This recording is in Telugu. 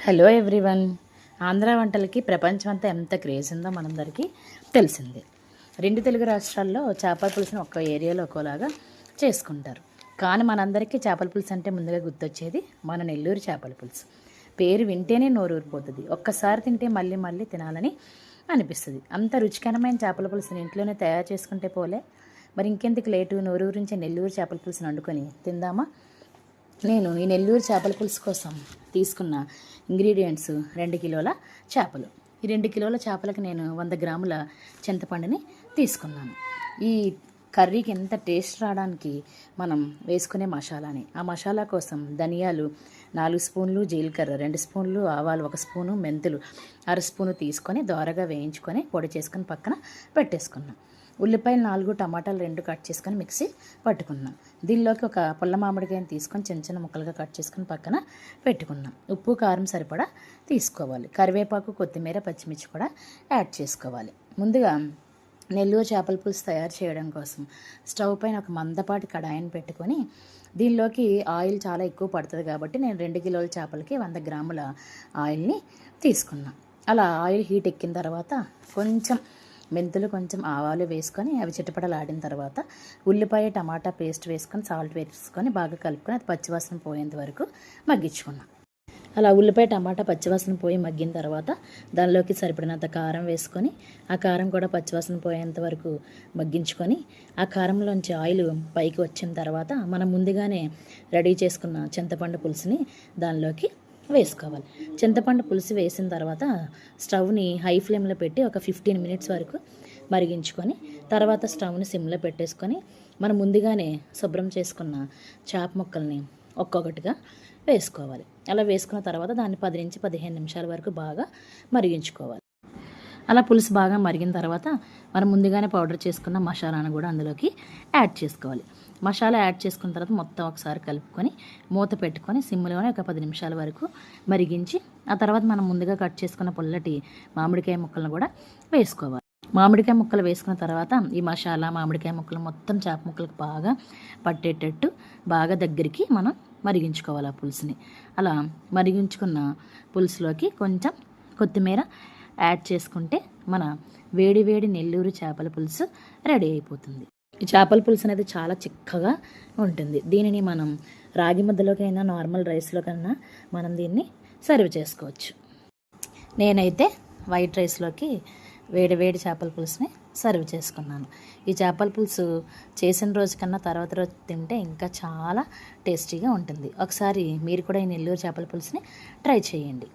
Hello everyone. ఆంధ్ర వంటలకి ప్రపంచం అంతా ఎంత క్రేజ్ ఉందో మనందరికీ తెలిసిందే. రెండు తెలుగు రాష్ట్రాల్లో చేపల పులుసుని ఒక్క ఏరియాలో ఒక్కోలాగా చేసుకుంటారు. కానీ మనందరికీ చేపల పులుసు అంటే ముందుగా గుర్తొచ్చేది మన నెల్లూరు చేపల పులుసు. పేరు వింటేనే నోరూరిపోతుంది. ఒక్కసారి తింటే మళ్ళీ మళ్ళీ తినాలని అనిపిస్తుంది. అంత రుచికరమైన చేపల పులుసుని ఇంట్లోనే తయారు చేసుకుంటే పోలే. మరి ఇంకెందుకు లేటు, నోరూరించి నెల్లూరు చేపల పులుసుని వండుకొని తిందామా? నేను ఈ నెల్లూరు చేపల పులుసు కోసం తీసుకున్న ఇంగ్రీడియంట్స్ 2 కిలోల చేపలు. ఈ 2 కిలోల చేపలకు నేను 100 గ్రాముల చింతపండుని తీసుకున్నాను. ఈ కర్రీకి ఎంత టేస్ట్ రావడానికి మనం వేసుకునే మసాలాని, ఆ మసాలా కోసం ధనియాలు 4 స్పూన్లు, జీలకర్ర 2 స్పూన్లు, ఆవాలు 1 స్పూను, మెంతులు 1/2 స్పూను తీసుకొని దోరగా వేయించుకొని పొడి చేసుకొని పక్కన పెట్టేసుకున్నాం. ఉల్లిపాయలు 4, టమాటాలు 2 కట్ చేసుకొని మిక్సీ పట్టుకున్నాం. దీనిలోకి ఒక పుల్ల మామిడికాయని తీసుకొని చిన్న చిన్న ముక్కలుగా కట్ చేసుకొని పక్కన పెట్టుకున్నాం. ఉప్పు, కారం సరిపడా తీసుకోవాలి. కరివేపాకు, కొత్తిమీర, పచ్చిమిర్చి కూడా యాడ్ చేసుకోవాలి. ముందుగా నెల్లూరు చేపల పులుసు తయారు చేయడం కోసం స్టవ్ పైన ఒక మందపాటి కడాయిని పెట్టుకొని దీనిలోకి ఆయిల్ చాలా ఎక్కువ పడుతుంది కాబట్టి నేను 2 కిలోల చేపలకి 100 గ్రాముల ఆయిల్ని తీసుకున్నాను. అలా ఆయిల్ హీట్ ఎక్కిన తర్వాత కొంచెం మెంతులు, కొంచెం ఆవాలు వేసుకొని అవి చిటపటలాడిన తర్వాత ఉల్లిపాయ, టమాటా పేస్ట్ వేసుకొని సాల్ట్ వేసుకొని బాగా కలుపుకొని అది పచ్చివాసన పోయేంత వరకు మగ్గించుకున్నాం. అలా ఉల్లిపాయ, టమాటా పచ్చివాసన పోయి మగ్గిన తర్వాత దానిలోకి సరిపడినంత కారం వేసుకొని ఆ కారం కూడా పచ్చివాసన పోయేంత వరకు మగ్గించుకొని ఆ కారంలోంచి ఆయిల్ పైకి వచ్చిన తర్వాత మనం ముందుగానే రెడీ చేసుకున్న చింతపండు పులుసుని దానిలోకి వేసుకోవాలి. చింతపండు పులుసు వేసిన తర్వాత స్టవ్ని హై ఫ్లేమ్లో పెట్టి ఒక 15 మినిట్స్ వరకు మరిగించుకొని తర్వాత స్టవ్ని సిమ్లో పెట్టేసుకొని మనం ముందుగానే శుభ్రం చేసుకున్న చేప ముక్కల్ని ఒక్కొక్కటిగా వేసుకోవాలి. అలా వేసుకున్న తర్వాత దాన్ని 10 నుంచి 15 నిమిషాల వరకు బాగా మరిగించుకోవాలి. అలా పులుసు బాగా మరిగిన తర్వాత మనం ముందుగానే పౌడర్ చేసుకున్న మసాలాను కూడా అందులోకి యాడ్ చేసుకోవాలి. మసాలా యాడ్ చేసుకున్న తర్వాత మొత్తం ఒకసారి కలుపుకొని మూత పెట్టుకొని సిమ్లోనే ఒక 10 నిమిషాల వరకు మరిగించి ఆ తర్వాత మనం ముందుగా కట్ చేసుకున్న పుల్లటి మామిడికాయ ముక్కలను కూడా వేసుకోవాలి. మామిడికాయ ముక్కలు వేసుకున్న తర్వాత ఈ మసాలా మామిడికాయ ముక్కలు మొత్తం చేప ముక్కలకు బాగా పట్టేటట్టు బాగా దగ్గరికి మనం మరిగించుకోవాలి ఆ పులుసుని. అలా మరిగించుకున్న పులుసులోకి కొంచెం కొత్తిమీర యాడ్ చేసుకుంటే మన వేడి వేడి నెల్లూరు చేపల పులుసు రెడీ అయిపోతుంది. ఈ చేపల పులుసు అనేది చాలా చిక్కగా ఉంటుంది. దీనిని మనం రాగి ముద్దలోకైనా నార్మల్ రైస్లోకైనా మనం దీన్ని సర్వ్ చేసుకోవచ్చు. నేనైతే వైట్ రైస్లోకి వేడి వేడి చేపల పులుసుని సర్వ్ చేసుకున్నాను. ఈ చేపల పులుసు చేసిన రోజు కన్నా తర్వాత రోజు తింటే ఇంకా చాలా టేస్టీగా ఉంటుంది. ఒకసారి మీరు కూడా ఈ నెల్లూరు చేపల పులుసుని ట్రై చేయండి.